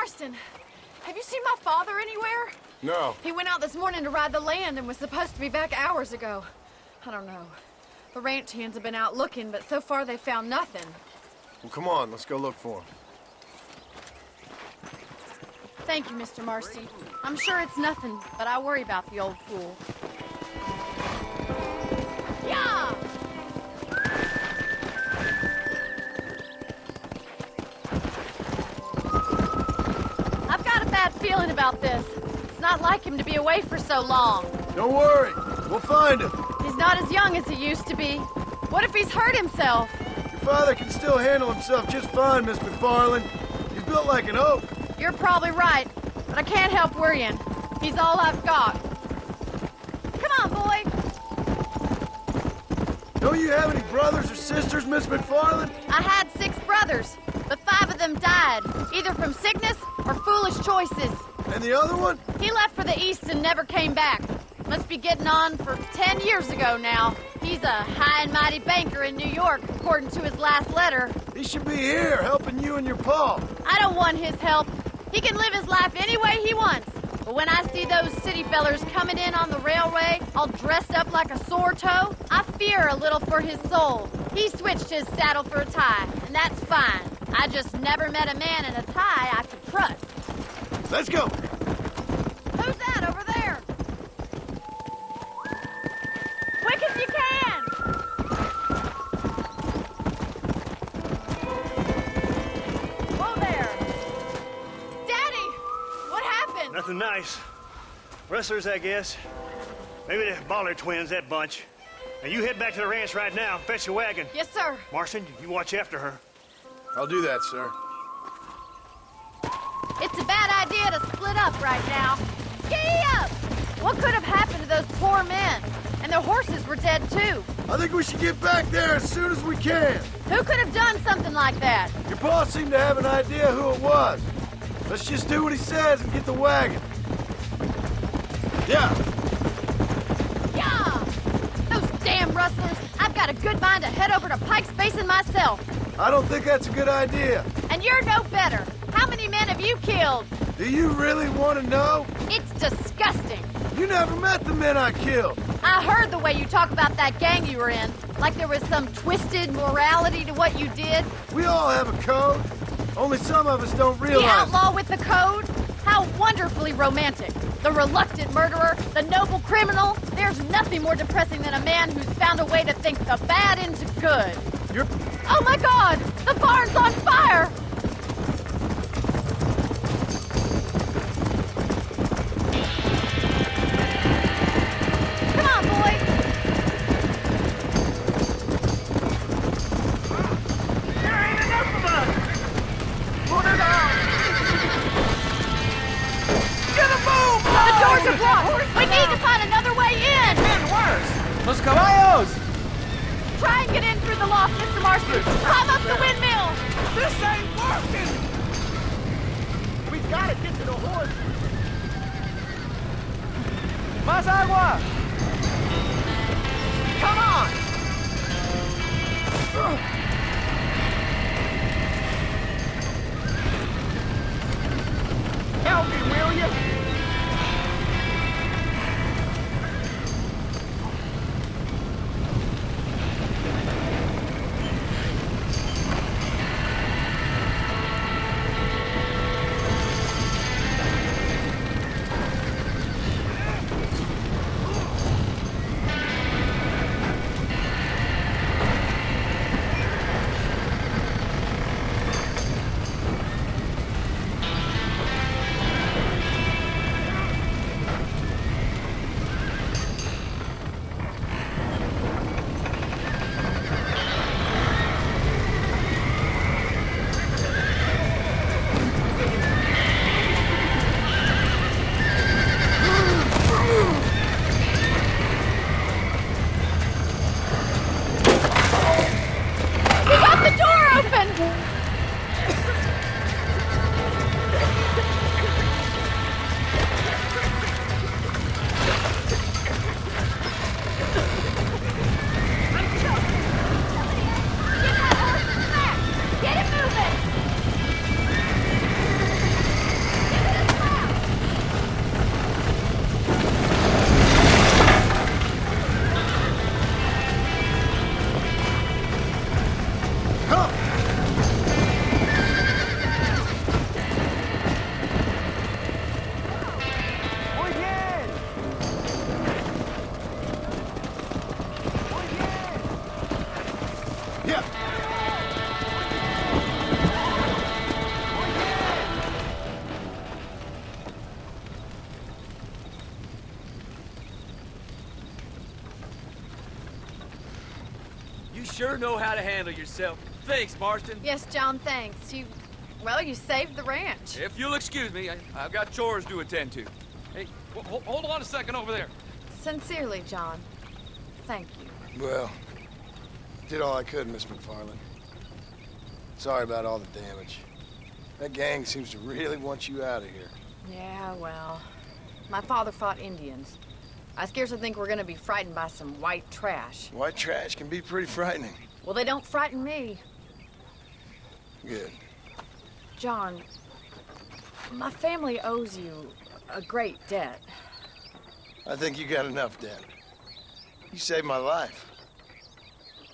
Marston, have you seen my father anywhere? No. He went out this morning to ride the land and was supposed to be back hours ago. I don't know. The ranch hands have been out looking, but so far they found nothing. Well, come on, let's go look for him. Thank you, Mr. Marston. I'm sure it's nothing, but I worry about the old fool. Yeah! I've got a bad feeling about this. It's not like him to be away for so long. Don't worry, we'll find him. He's not as young as he used to be. What if he's hurt himself? Your father can still handle himself just fine, Miss McFarland. He's built like an oak. You're probably right, but I can't help worrying. He's all I've got. Come on, boy! Don't you have any brothers or sisters, Miss McFarland? I had 6 brothers, but 5 of them died, either from sickness or foolish choices. And the other one? He left for the east and never came back. Must be getting on for 10 years ago now. He's a high and mighty banker in New York, according to his last letter. He should be here, helping you and your pa. I don't want his help. He can live his life any way he wants. But when I see those city fellers coming in on the railway, all dressed up like a sore toe, I fear a little for his soul. He switched his saddle for a tie, and that's fine. I just never met a man in a tie I could trust. Let's go. Who's that over there? Quick as you can! Whoa there! Daddy! What happened? Nothing nice. Rustlers, I guess. Maybe the Baller twins, that bunch. Now you head back to the ranch right now, fetch a wagon. Yes, sir. Marston, you watch after her. I'll do that, sir. It's a bad idea to split up right now. Giddy up! What could have happened to those poor men? And their horses were dead, too. I think we should get back there as soon as we can. Who could have done something like that? Your boss seemed to have an idea who it was. Let's just do what he says and get the wagon. Yeah. Yeah! Those damn rustlers! I've got a good mind to head over to Pike's Basin myself. I don't think that's a good idea. And you're no better. How many men have you killed? Do you really want to know? It's disgusting. You never met the men I killed. I heard the way you talk about that gang you were in. Like there was some twisted morality to what you did. We all have a code. Only some of us don't realize. The outlaw with the code? How wonderfully romantic. The reluctant murderer, the noble criminal. There's nothing more depressing than a man who's found a way to think the bad into good. You're... Oh my God! The barn's on fire! Come on, boy! There ain't enough of us! Put it out! Get a move! The doors are blocked! We need to find another way in! Getting worse! Los caballos! Try and get in through the loft, Mr. Marston. Climb up the windmill! This ain't working! We gotta get to the horse! Más agua! Come on! Help me, will you? sure know how to handle yourself. Thanks, Marston. Yes, John, thanks. Well, you saved the ranch. If you'll excuse me, I've got chores to attend to. Hey, hold on a second over there. Sincerely, John. Thank you. Well, did all I could, Miss McFarland. Sorry about all the damage. That gang seems to really want you out of here. Yeah, well, my father fought Indians. I scarcely think we're gonna be frightened by some white trash. White trash can be pretty frightening. Well, they don't frighten me. Good. John, my family owes you a great debt. I think you got enough debt. You saved my life.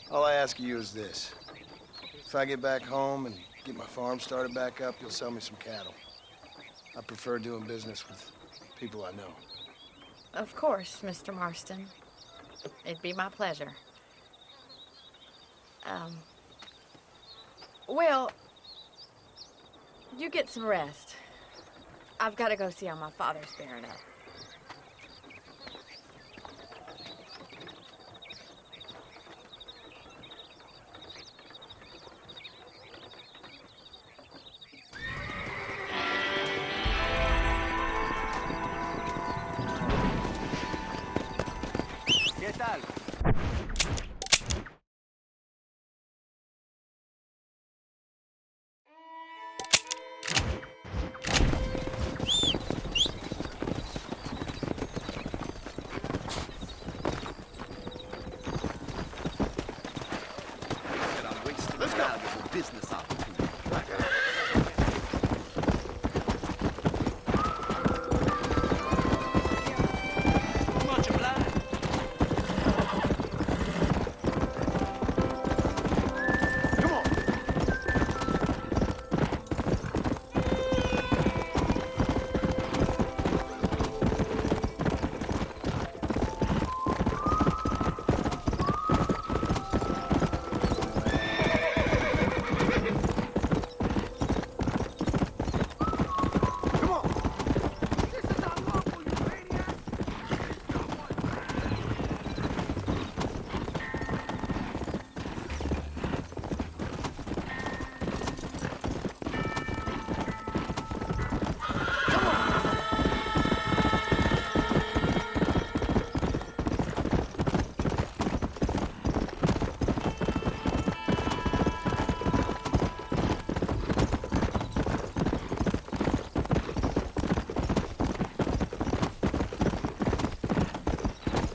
All I ask of you is this. If I get back home and get my farm started back up, you'll sell me some cattle. I prefer doing business with people I know. Of course, Mr. Marston. It'd be my pleasure. Well, you get some rest. I've got to go see how my father's bearing up. ¿Qué tal? Let's go. Business opportunity. Much obliged. Come on. Come on. This is our local, you maniac!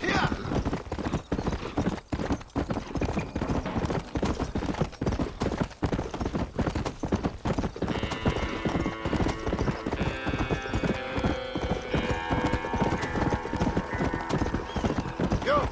Here. Go.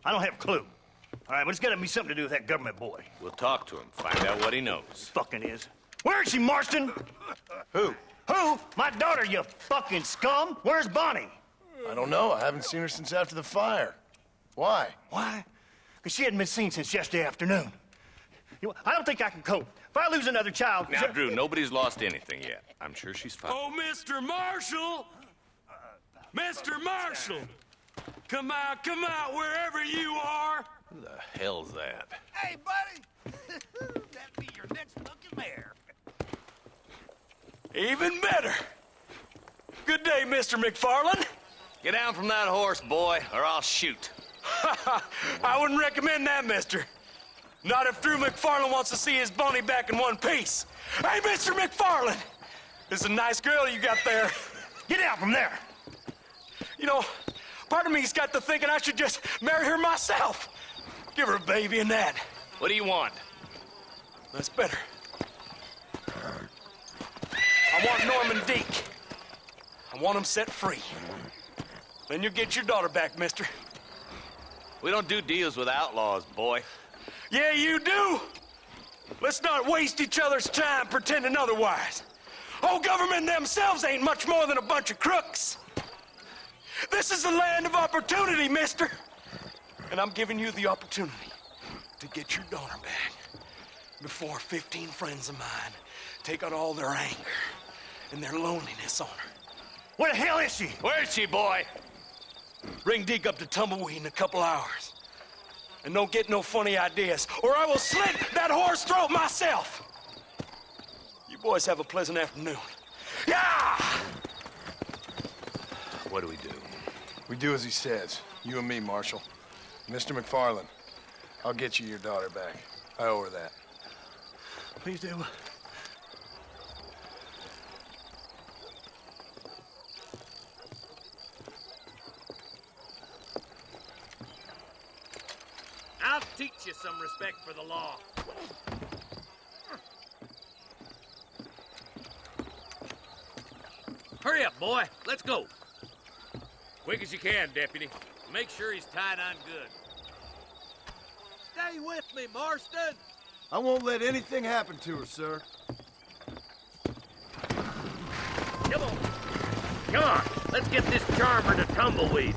I don't have a clue. All right, but it's got to be something to do with that government boy. We'll talk to him, find out what he knows. Fucking is. Where is she, Marston? Who? Who? My daughter, you fucking scum. Where's Bonnie? I don't know. I haven't seen her since after the fire. Why? Why? Because she hadn't been seen since yesterday afternoon. You know, I don't think I can cope. If I lose another child... Now, Drew, nobody's lost anything yet. I'm sure she's fine. Oh, Mr. Marshall! Mr. Marshall! Come out, wherever you are! Who the hell's that? Hey, buddy! That be your next fucking mayor. Even better! Good day, Mr. McFarland. Get down from that horse, boy, or I'll shoot. I wouldn't recommend that, mister. Not if Drew McFarland wants to see his Bonnie back in one piece. Hey, Mr. McFarland! This is a nice girl you got there. Get out from there! You know, part of me's got to thinking I should just marry her myself. Give her a baby and that. What do you want? That's better. I want Norman Deke. I want him set free. Then you'll get your daughter back, mister. We don't do deals with outlaws, boy. Yeah, you do. Let's not waste each other's time pretending otherwise. Old government themselves ain't much more than a bunch of crooks. This is the land of opportunity, mister. And I'm giving you the opportunity to get your daughter back before 15 friends of mine take out all their anger and their loneliness on her. Where the hell is she? Where is she, boy? Bring Deke up to Tumbleweed in a couple hours. And don't get no funny ideas, or I will slit that whore's throat myself. You boys have a pleasant afternoon. Yeah! What do we do? We do as he says. You and me, Marshal. Mr. McFarland, I'll get you your daughter back. I owe her that. Please do. I'll teach you some respect for the law. Hurry up, boy. Let's go. Quick as you can, Deputy. Make sure he's tied on good. Stay with me, Marston. I won't let anything happen to her, sir. Come on. Come on. Let's get this charmer to Tumbleweed.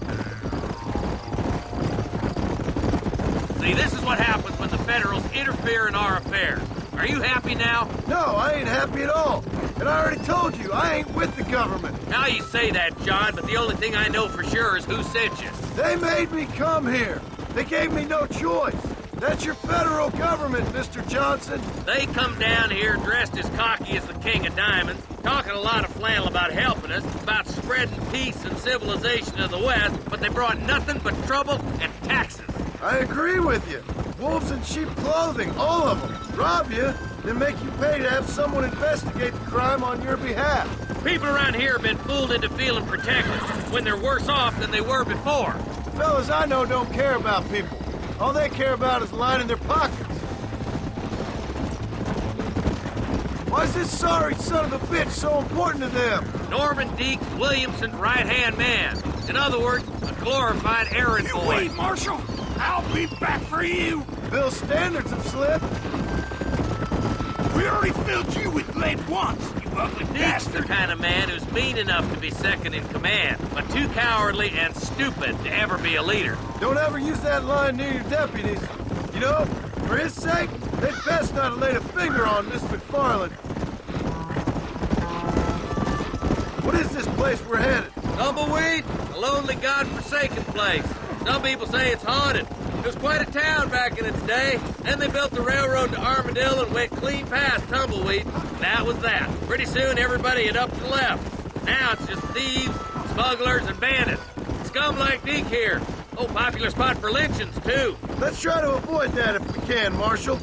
See, this is what happens when the Federals interfere in our affairs. Are you happy now? No, I ain't happy at all. And I already told you, I ain't with the government. Now you say that, John, but the only thing I know for sure is who sent you. They made me come here. They gave me no choice. That's your federal government, Mr. Johnson. They come down here dressed as cocky as the King of Diamonds, talking a lot of flannel about helping us, about spreading peace and civilization to the West, but they brought nothing but trouble and taxes. I agree with you. Wolves in sheep clothing, all of them. Rob you, then make you pay to have someone investigate the crime on your behalf. People around here have been fooled into feeling protected when they're worse off than they were before. Fellas I know don't care about people. All they care about is lining their pockets. Why is this sorry son of a bitch so important to them? Norman Deke's Williamson's right-hand man. In other words, a glorified errand boy. Wait, Marshal! I'll be back for you! Bill's standards have slipped. We already filled you with lead once, you ugly Deke's the kind of man who's mean enough to be second in command, but too cowardly and stupid to ever be a leader. Don't ever use that line near your deputies. You know, for his sake, they'd best not have laid a finger on Miss McFarland. What is this place we're headed? Tumbleweed, a lonely, god-forsaken place. Some people say it's haunted. It was quite a town back in its day. Then they built the railroad to Armadillo and went clean past Tumbleweed. And that was that. Pretty soon everybody had up and left. Now it's just thieves, smugglers, and bandits. Scum like Deke here. Oh, popular spot for lynchings, too. Let's try to avoid that if we can, Marshal.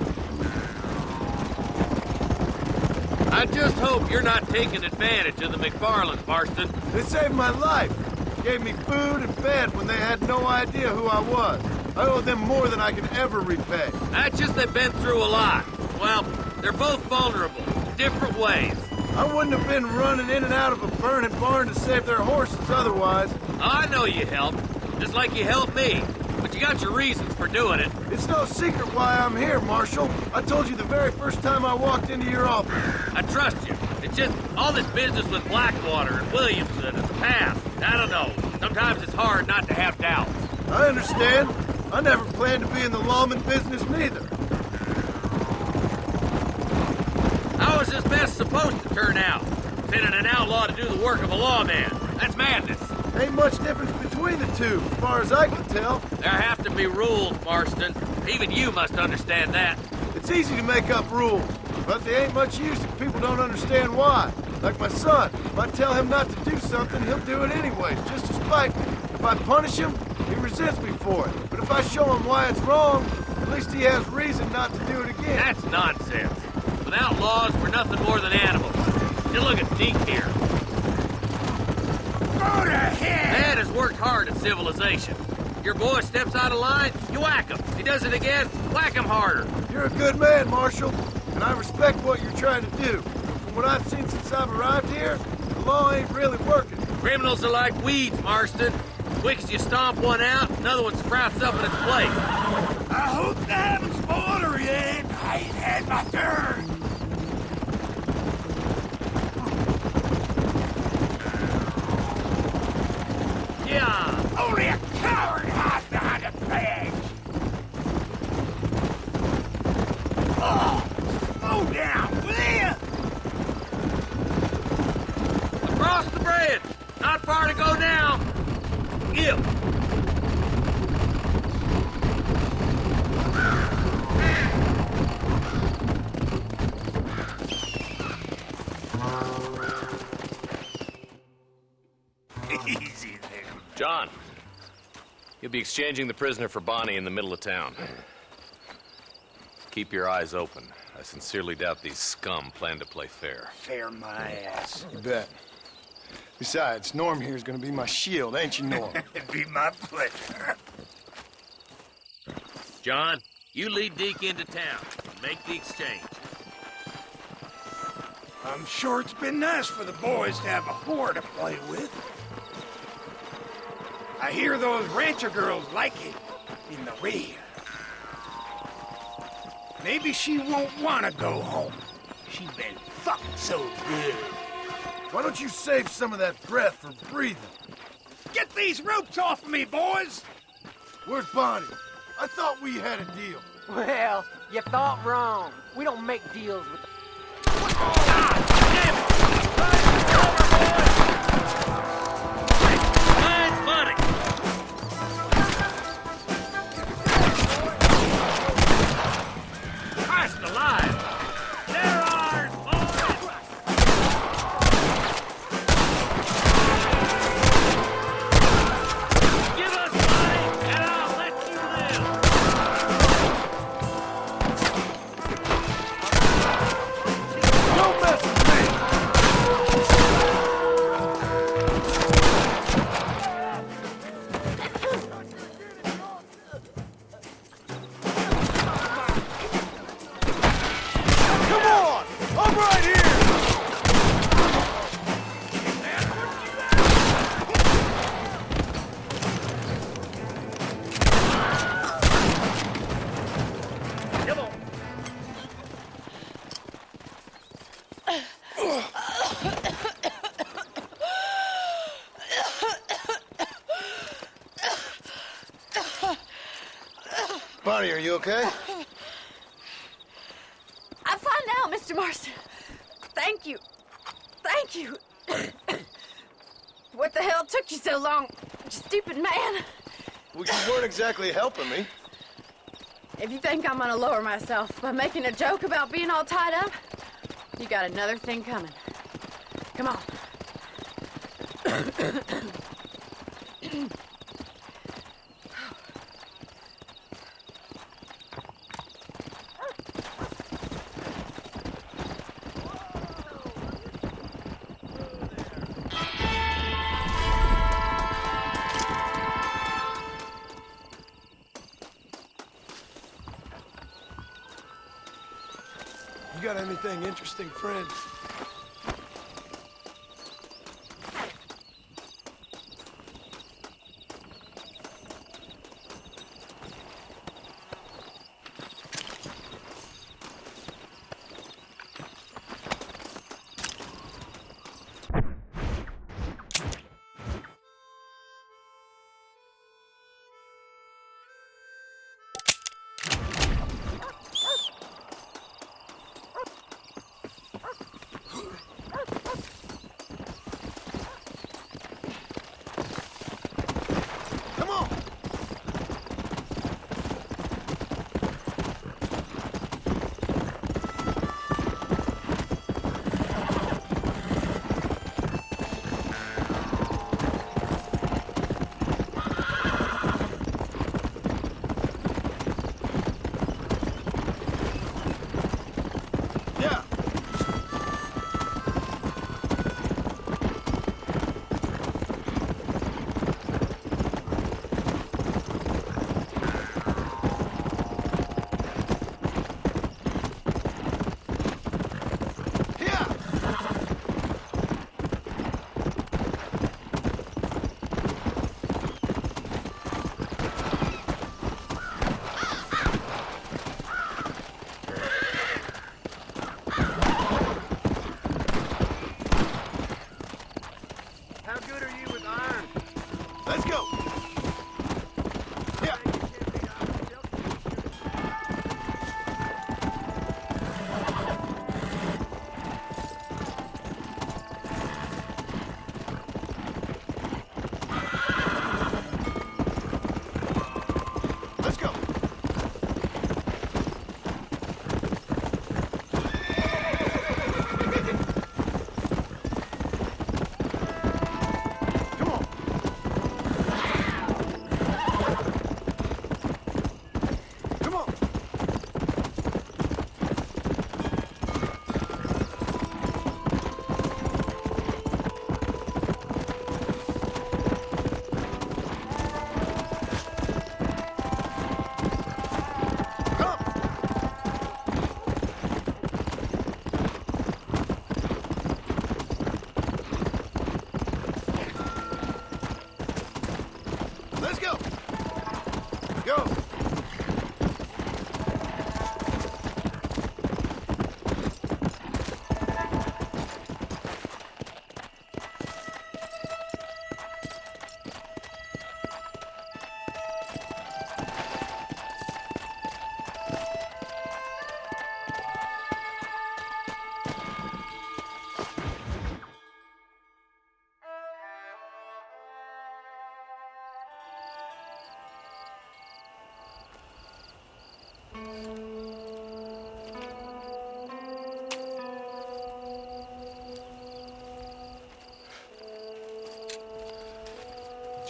I just hope you're not taking advantage of the McFarlands, Marston. They saved my life. Gave me food and bed when they had no idea who I was. I owe them more than I can ever repay. That's just they've been through a lot. Well, they're both vulnerable, different ways. I wouldn't have been running in and out of a burning barn to save their horses otherwise. I know you helped, just like you helped me. But you got your reasons for doing it. It's no secret why I'm here, Marshal. I told you the very first time I walked into your office. I trust you. It's just all this business with Blackwater and Williamson and the past. I don't know. Sometimes it's hard not to have doubts. I understand. I never planned to be in the lawman business neither. How is this mess supposed to turn out? Sending an outlaw to do the work of a lawman. That's madness. Ain't much difference between the two, as far as I can tell. There have to be rules, Marston. Even you must understand that. It's easy to make up rules, but they ain't much use if people don't understand why. Like my son, if I tell him not to do something, he'll do it anyways, just to spite me. If I punish him, he resents me for it. But if I show him why it's wrong, at least he has reason not to do it again. That's nonsense. Without laws, we're nothing more than animals. You look at Deke here. Go to hell! Dad has worked hard at civilization. Your boy steps out of line, you whack him. He does it again, whack him harder. You're a good man, Marshal, and I respect what you're trying to do. From what I've seen since I've arrived here, the law ain't really working. Criminals are like weeds, Marston. Quick as you stomp one out, another one sprouts up in its place. I hope the heavens order, he ain't. I ain't had my turn. Yeah. Only a coward hides behind a badge. Oh, slow down, will ya? Across the bridge. Not far to go now. Give. Easy there. John, you'll be exchanging the prisoner for Bonnie in the middle of town. Keep your eyes open. I sincerely doubt these scum plan to play fair. Fair my ass. You bet. Besides, Norm here's gonna be my shield, ain't you, Norm? It'd be my pleasure. John, you lead Deke into town and make the exchange. I'm sure it's been nice for the boys to have a whore to play with. I hear those rancher girls like it in the rear. Maybe she won't want to go home. She's been fucked so good. Why don't you save some of that breath for breathing? Get these ropes off me, boys! Where's Bonnie? I thought we had a deal. Well, you thought wrong. We don't make deals with Mine's money. Christ alive. They're ours, boys. Give us money, and I'll let you live. Don't mess with me! Come on! I'm right here! Come on. Bonnie, are you okay? I'm fine now, Mr. Marston. Thank you. Thank you. What the hell took you so long, you stupid man? Well, you weren't exactly helping me. If you think I'm gonna lower myself by making a joke about being all tied up, you got another thing coming. Come on. You got anything interesting, friend?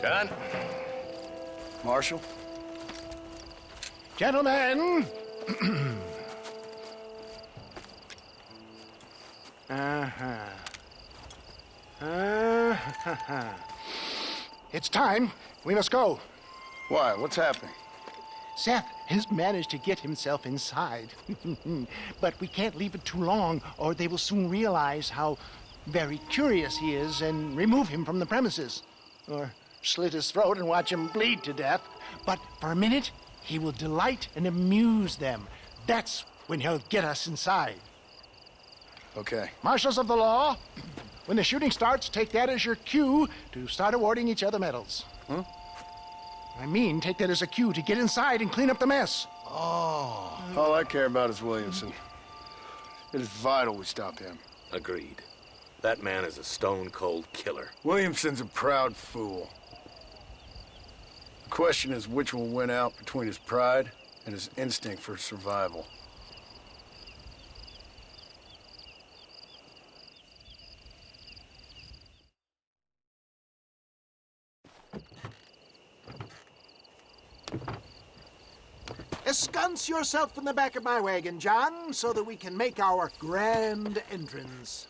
John? Marshal? Gentlemen. It's time. We must go. Why? What's happening? Seth has managed to get himself inside. But we can't leave it too long, or they will soon realize how very curious he is and remove him from the premises. Or slit his throat and watch him bleed to death. But for a minute, he will delight and amuse them. That's when he'll get us inside. Okay. Marshals of the law, when the shooting starts, take that as your cue to start awarding each other medals. Huh? I mean, take that as a cue to get inside and clean up the mess. Oh. All I care about is Williamson. It is vital we stop him. Agreed. That man is a stone-cold killer. Williamson's a proud fool. The question is which will win out between his pride and his instinct for survival. Ensconce yourself in the back of my wagon, John, so that we can make our grand entrance.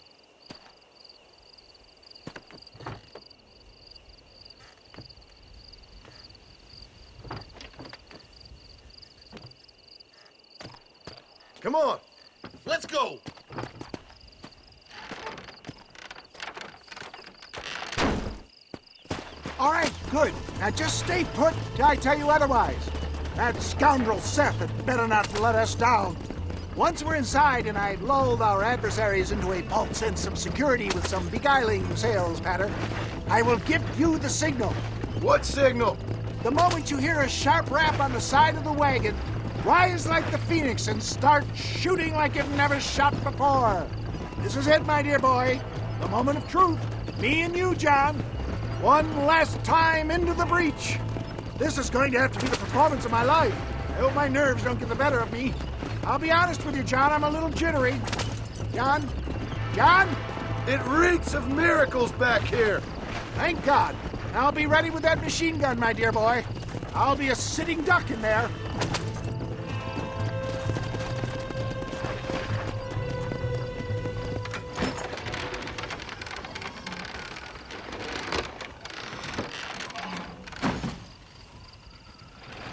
Come on, let's go. All right, good. Now just stay put till I tell you otherwise. That scoundrel Seth had better not let us down. Once we're inside and I lulled our adversaries into a false sense of security with some beguiling sales patter, I will give you the signal. What signal? The moment you hear a sharp rap on the side of the wagon, rise like the phoenix and start shooting like you've never shot before. This is it, my dear boy. The moment of truth. Me and you, John. One last time into the breach. This is going to have to be the performance of my life. I hope my nerves don't get the better of me. I'll be honest with you, John, I'm a little jittery. John? John? It reeks of miracles back here. Thank God. I'll be ready with that machine gun, my dear boy. I'll be a sitting duck in there.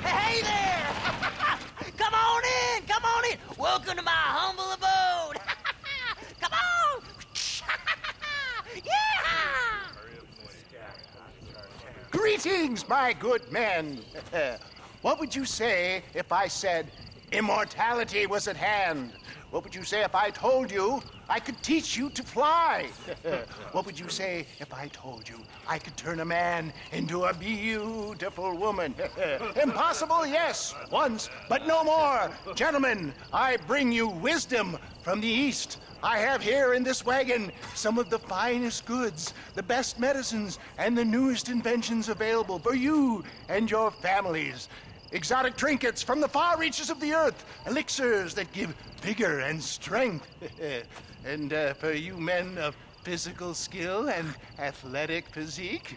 Hey there! Come on in! Come on in! Welcome to my humble abode! Come on! Yeah! Greetings, my good men. What would you say if I said immortality was at hand? What would you say if I told you I could teach you to fly? What would you say if I told you I could turn a man into a beautiful woman? Impossible, yes, once, but no more. Gentlemen, I bring you wisdom from the East. I have here in this wagon some of the finest goods, the best medicines, and the newest inventions available for you and your families. Exotic trinkets from the far reaches of the earth, elixirs that give vigor and strength. And for you men of physical skill and athletic physique,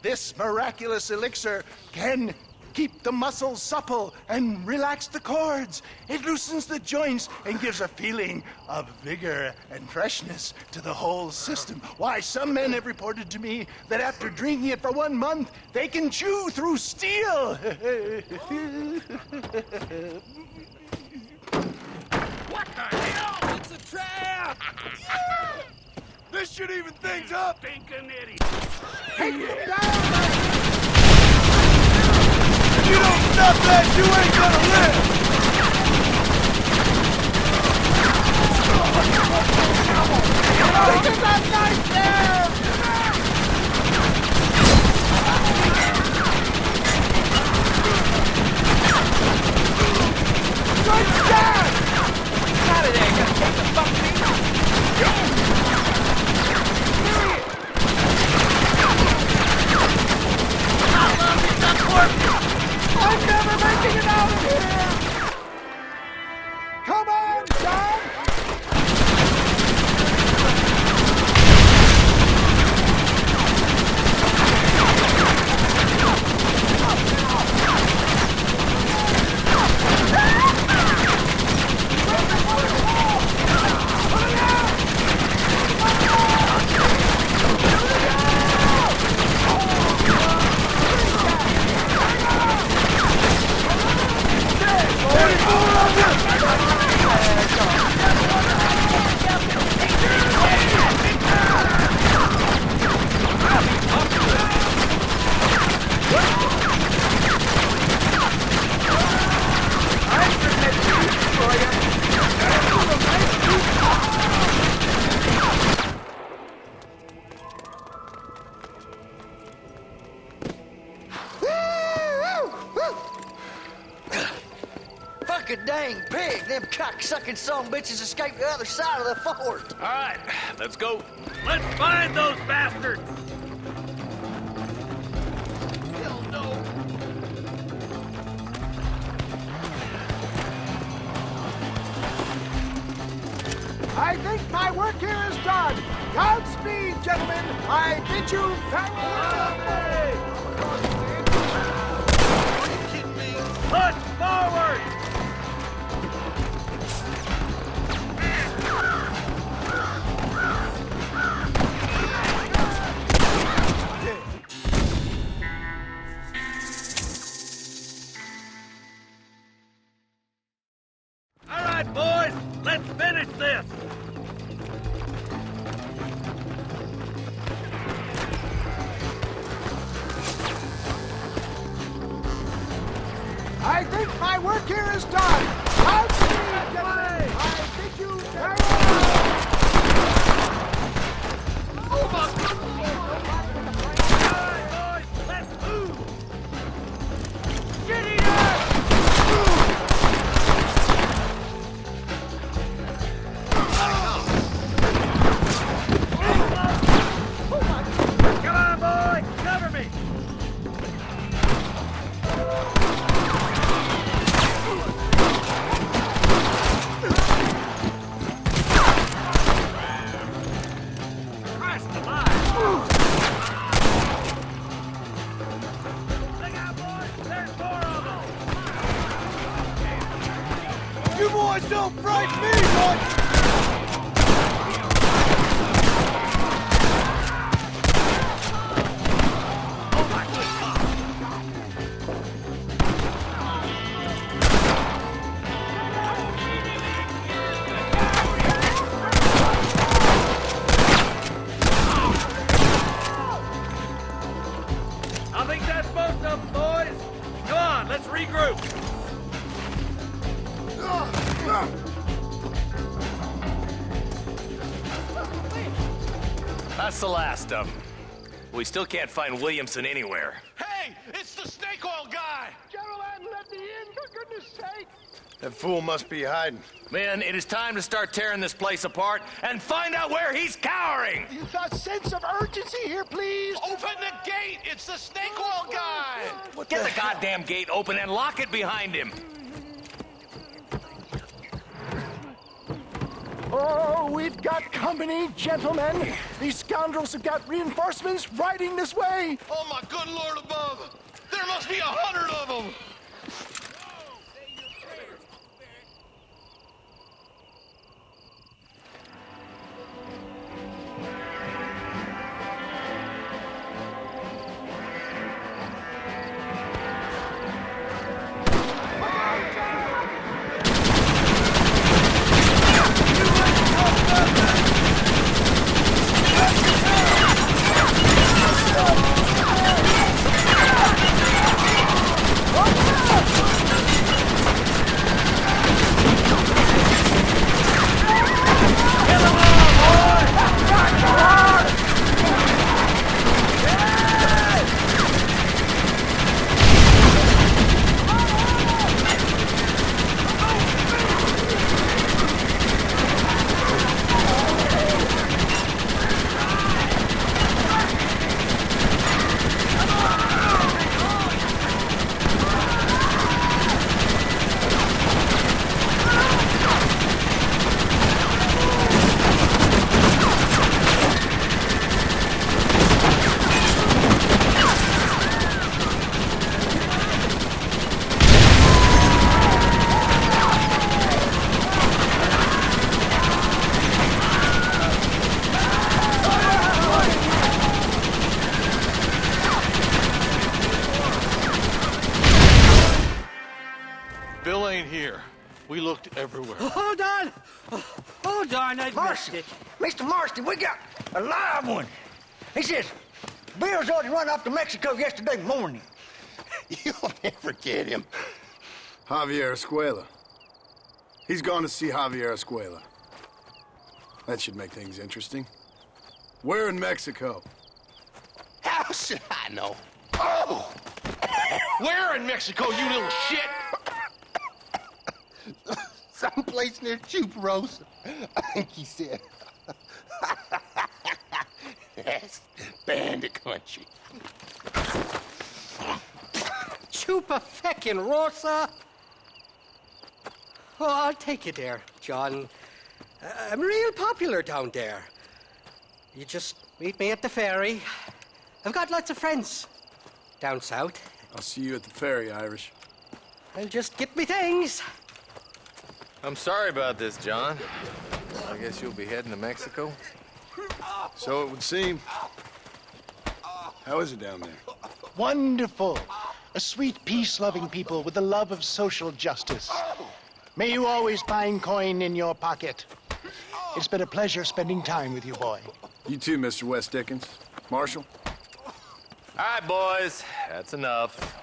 this miraculous elixir can keep the muscles supple and relax the cords. It loosens the joints and gives a feeling of vigor and freshness to the whole system. Why, some men have reported to me that after drinking it for 1 month, they can chew through steel. What the hell? It's a trap! This should even things up. Stinking idiot! Take him down! If you don't stop that, you ain't gonna live. Look at that knife there! Good shot! Out of there, gonna take the fuck me. I love this unfortunate! I'm never making it out of here! like a dang pig. Them cock-sucking son bitches escaped the other side of the fort. All right, let's go. Let's find those bastards! Hell no. I think my work here is done. Godspeed, gentlemen. I bid you farewell. Push forward! All right, boys, let's finish this. I think my work here is done. Godspeed, gentlemen. I bid you farewell. All right, boys, let's move. Shit eater! Come on, boy, cover me. Christ alive! Look out, boys! There's 4 of them! You boys don't frighten me, boy! Oh my I think that's most of them, boys. Come on, let's regroup. That's the last of them. We still can't find Williamson anywhere. Hey, it's the snake oil guy! Gentlemen, let me in, for goodness sake. That fool must be hiding. Men, it is time to start tearing this place apart and find out where he's cowering! A sense of urgency here, please. Open the gate! It's the snake oil guy! Get the goddamn gate open and lock it behind him! Oh, we've got company, gentlemen. These scoundrels have got reinforcements riding this way. Oh my good lord above! There must be 100 of them! Bill ain't here. We looked everywhere. Hold on! Oh, darn, I missed it. Mr. Marston, we got a live one. He says, Bill's already run off to Mexico yesterday morning. You'll never get him. Javier Escuela. He's gone to see Javier Escuela. That should make things interesting. Where in Mexico? How should I know? Oh! Where in Mexico, you little shit? Someplace near Chuparosa. I think he said. That's bandit country. Chupa-feckin' Rosa? Oh, I'll take you there, John. I'm real popular down there. You just meet me at the ferry. I've got lots of friends down south. I'll see you at the ferry, Irish. I'll just get me things. I'm sorry about this, John. I guess you'll be heading to Mexico? So it would seem. How is it down there? Wonderful. A sweet, peace-loving people with the love of social justice. May you always find coin in your pocket. It's been a pleasure spending time with you, boy. You too, Mr. West Dickens. Marshal? All right, boys. That's enough.